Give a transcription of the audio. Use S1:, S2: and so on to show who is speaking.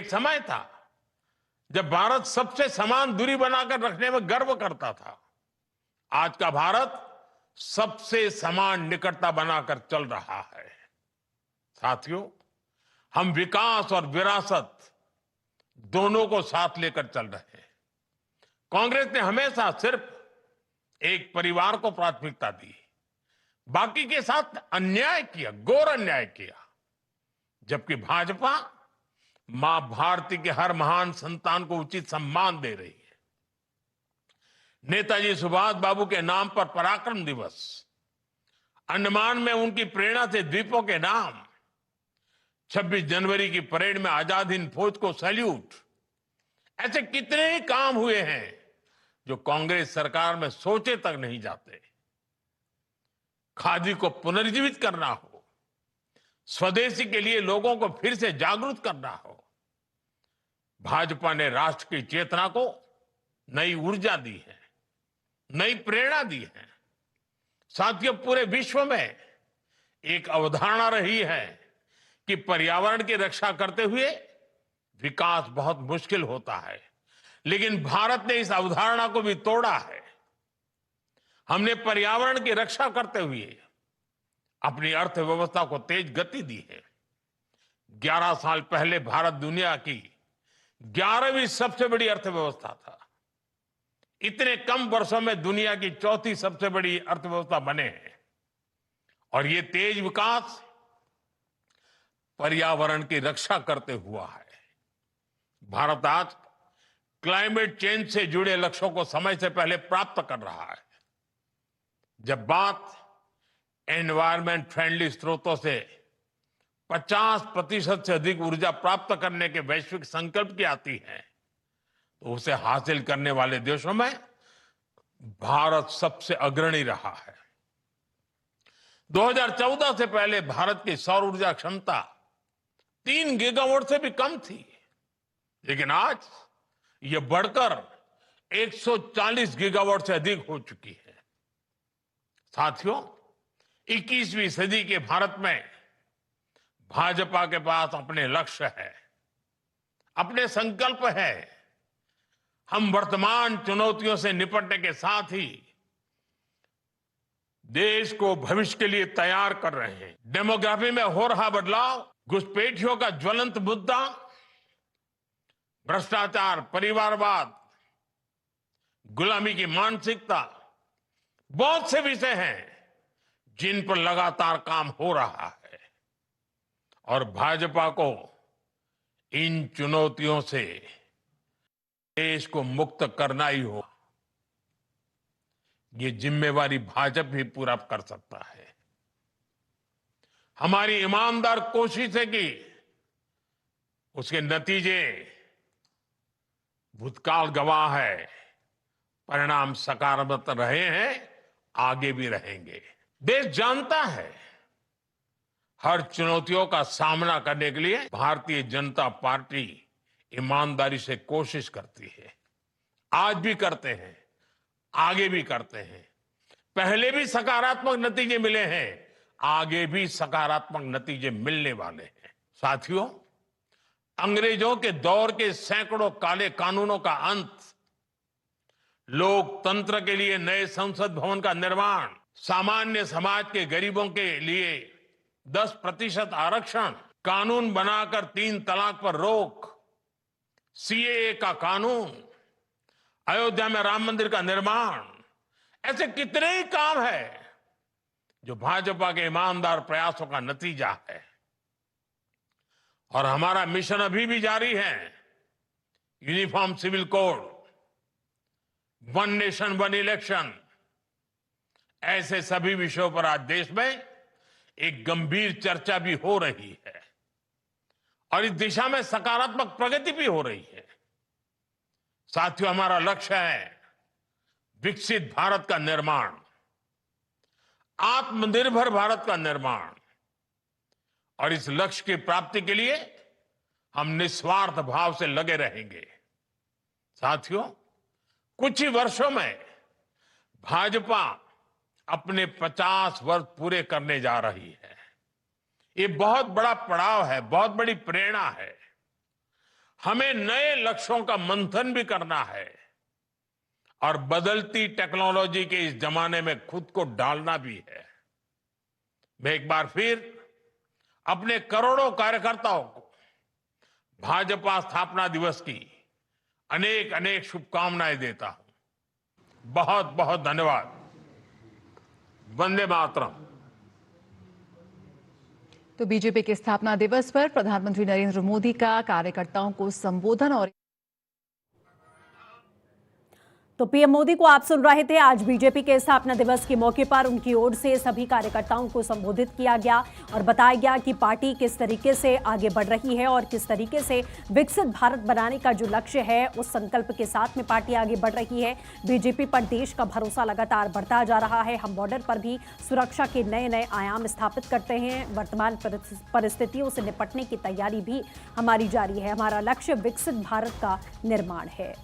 S1: एक समय था जब भारत सबसे समान दूरी बनाकर रखने में गर्व करता था। आज का भारत सबसे समान निकटता बनाकर चल रहा है। साथियों, हम विकास और विरासत दोनों को साथ लेकर चल रहे हैं। कांग्रेस ने हमेशा सिर्फ एक परिवार को प्राथमिकता दी, बाकी के साथ अन्याय किया, घोर अन्याय किया। जबकि भाजपा मां भारती के हर महान संतान को उचित सम्मान दे रही है। नेताजी सुभाष बाबू के नाम पर पराक्रम दिवस, अंडमान में उनकी प्रेरणा से द्वीपों के नाम, 26 जनवरी की परेड में आजाद हिंद फौज को सैल्यूट, ऐसे कितने ही काम हुए हैं जो कांग्रेस सरकार में सोचे तक नहीं जाते। खादी को पुनर्जीवित करना हो, स्वदेशी के लिए लोगों को फिर से जागरूक करना हो, भाजपा ने राष्ट्र की चेतना को नई ऊर्जा दी है, नई प्रेरणा दी है। साथियों, पूरे विश्व में एक अवधारणा रही है कि पर्यावरण की रक्षा करते हुए विकास बहुत मुश्किल होता है, लेकिन भारत ने इस अवधारणा को भी तोड़ा है। हमने पर्यावरण की रक्षा करते हुए अपनी अर्थव्यवस्था को तेज गति दी है। 11 साल पहले भारत दुनिया की 11वीं सबसे बड़ी अर्थव्यवस्था था। इतने कम वर्षों में दुनिया की चौथी सबसे बड़ी अर्थव्यवस्था बने हैं। और ये तेज विकास पर्यावरण की रक्षा करते हुआ है। भारत आज क्लाइमेट चेंज से जुड़े लक्ष्यों को समय से पहले प्राप्त कर रहा है। जब बात एनवायरमेंट फ्रेंडली स्रोतों से 50% से अधिक ऊर्जा प्राप्त करने के वैश्विक संकल्प की आती है, तो उसे हासिल करने वाले देशों में भारत सबसे अग्रणी रहा है। 2014 से पहले भारत की सौर ऊर्जा क्षमता 3 गीगावाट से भी कम थी, लेकिन आज यह बढ़कर 140 गीगावाट से अधिक हो चुकी है। साथियों, 21वीं सदी के भारत में भाजपा के पास अपने लक्ष्य है, अपने संकल्प है। हम वर्तमान चुनौतियों से निपटने के साथ ही देश को भविष्य के लिए तैयार कर रहे हैं। डेमोग्राफी में हो रहा बदलाव, घुसपैठियों का ज्वलंत मुद्दा, भ्रष्टाचार, परिवारवाद, गुलामी की मानसिकता, बहुत से विषय हैं जिन पर लगातार काम हो रहा है। और भाजपा को इन चुनौतियों से देश को मुक्त करना ही हो। ये जिम्मेवारी भाजपा ही पूरा कर सकता है। हमारी ईमानदार कोशिश है कि उसके नतीजे भूतकाल गवाह है, परिणाम सकारात्मक रहे हैं, आगे भी रहेंगे। देश जानता है हर चुनौतियों का सामना करने के लिए भारतीय जनता पार्टी ईमानदारी से कोशिश करती है। आज भी करते हैं, आगे भी करते हैं। पहले भी सकारात्मक नतीजे मिले हैं, आगे भी सकारात्मक नतीजे मिलने वाले हैं। साथियों, अंग्रेजों के दौर के सैकड़ों काले कानूनों का अंत, लोकतंत्र के लिए नए संसद भवन का निर्माण, सामान्य समाज के गरीबों के लिए 10% आरक्षण, कानून बनाकर 3 तलाक पर रोक, सीएए का कानून, अयोध्या में राम मंदिर का निर्माण, ऐसे कितने ही काम है जो भाजपा के ईमानदार प्रयासों का नतीजा है। और हमारा मिशन अभी भी जारी है। Uniform civil code, one nation one election, ऐसे सभी विषयों पर आज देश में एक गंभीर चर्चा भी हो रही है और इस दिशा में सकारात्मक प्रगति भी हो रही है। साथियों, हमारा लक्ष्य है विकसित भारत का निर्माण, आत्मनिर्भर भारत का निर्माण। और इस लक्ष्य की प्राप्ति के लिए हम निस्वार्थ भाव से लगे रहेंगे। साथियों, कुछ ही वर्षों में भाजपा अपने 50 वर्ष पूरे करने जा रही है। ये बहुत बड़ा पड़ाव है, बहुत बड़ी प्रेरणा है। हमें नए लक्ष्यों का मंथन भी करना है और बदलती टेक्नोलॉजी के इस जमाने में खुद को डालना भी है। मैं एक बार फिर अपने करोड़ों कार्यकर्ताओं को भाजपा स्थापना दिवस की अनेक अनेक शुभकामनाएं देता हूं। बहुत बहुत धन्यवाद। वंदे मातरम।
S2: तो बीजेपी के स्थापना दिवस पर प्रधानमंत्री नरेंद्र मोदी का कार्यकर्ताओं को संबोधन और
S3: तो पीएम मोदी को आप सुन रहे थे। आज बीजेपी के स्थापना दिवस के मौके पर उनकी ओर से सभी कार्यकर्ताओं को संबोधित किया गया और बताया गया कि पार्टी किस तरीके से आगे बढ़ रही है और किस तरीके से विकसित भारत बनाने का जो लक्ष्य है उस संकल्प के साथ में पार्टी आगे बढ़ रही है। बीजेपी पर देश का भरोसा लगातार बढ़ता जा रहा है। हम बॉर्डर पर भी सुरक्षा के नए नए आयाम स्थापित करते हैं। वर्तमान परिस्थितियों से निपटने की तैयारी भी हमारी जारी है। हमारा लक्ष्य विकसित भारत का निर्माण है।